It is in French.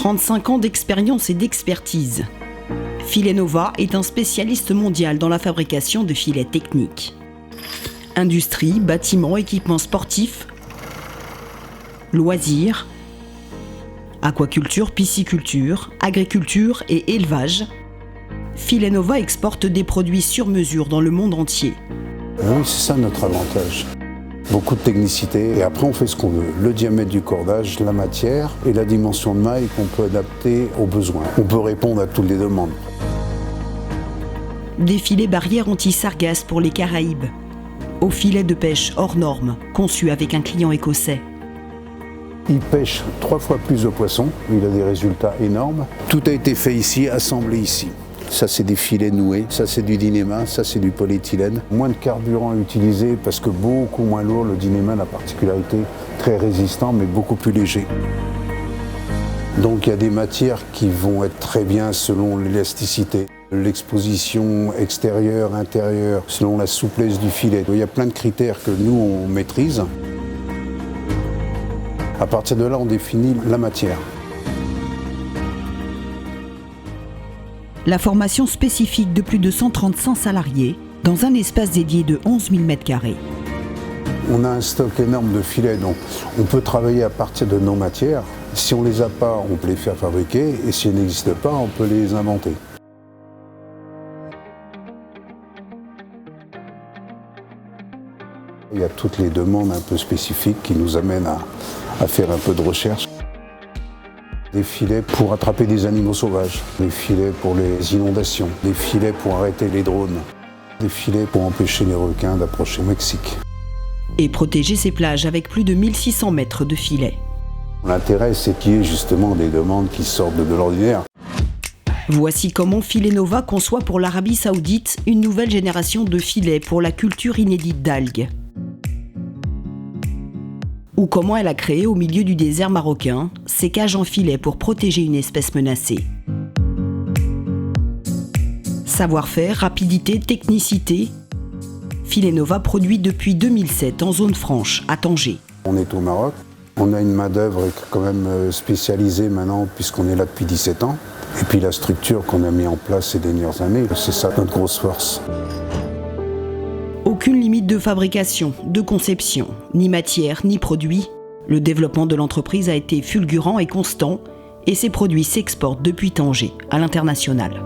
35 ans d'expérience et d'expertise. Filet Nova est un spécialiste mondial dans la fabrication de filets techniques. Industrie, bâtiments, équipements sportifs, loisirs, aquaculture, pisciculture, agriculture et élevage. Filet Nova exporte des produits sur mesure dans le monde entier. Oui, c'est ça notre avantage. Beaucoup de technicité et après on fait ce qu'on veut. Le diamètre du cordage, la matière et la dimension de maille qu'on peut adapter aux besoins. On peut répondre à toutes les demandes. Des filets barrières anti-sargasses pour les Caraïbes. Aux filets de pêche hors normes, conçus avec un client écossais. Il pêche 3 fois plus de poissons, il a des résultats énormes. Tout a été fait ici, assemblé ici. Ça c'est des filets noués, ça c'est du dynéma, ça c'est du polyéthylène. Moins de carburant utilisé parce que beaucoup moins lourd. Le dynéma a la particularité très résistant mais beaucoup plus léger. Donc il y a des matières qui vont être très bien selon l'élasticité, l'exposition extérieure, intérieure, selon la souplesse du filet. Il y a plein de critères que nous on maîtrise. À partir de là, on définit la matière. La formation spécifique de plus de 135 salariés dans un espace dédié de 11 000 m². On a un stock énorme de filets, donc on peut travailler à partir de nos matières. Si on ne les a pas, on peut les faire fabriquer, et si elles n'existent pas, on peut les inventer. Il y a toutes les demandes un peu spécifiques qui nous amènent à faire un peu de recherche. Des filets pour attraper des animaux sauvages, des filets pour les inondations, des filets pour arrêter les drones, des filets pour empêcher les requins d'approcher le Mexique. Et protéger ces plages avec plus de 1600 mètres de filets. L'intérêt, c'est qu'il y ait justement des demandes qui sortent de l'ordinaire. Voici comment Filet Nova conçoit pour l'Arabie Saoudite une nouvelle génération de filets pour la culture inédite d'algues. Ou comment elle a créé au milieu du désert marocain ces cages en filet pour protéger une espèce menacée. Savoir-faire, rapidité, technicité. Filet Nova produit depuis 2007 en zone franche, à Tanger. On est au Maroc, on a une main-d'œuvre quand même spécialisée maintenant puisqu'on est là depuis 17 ans. Et puis la structure qu'on a mis en place ces dernières années, c'est ça notre grosse force. Aucune limite de fabrication, de conception, ni matière, ni produit. Le développement de l'entreprise a été fulgurant et constant et ses produits s'exportent depuis Tanger à l'international.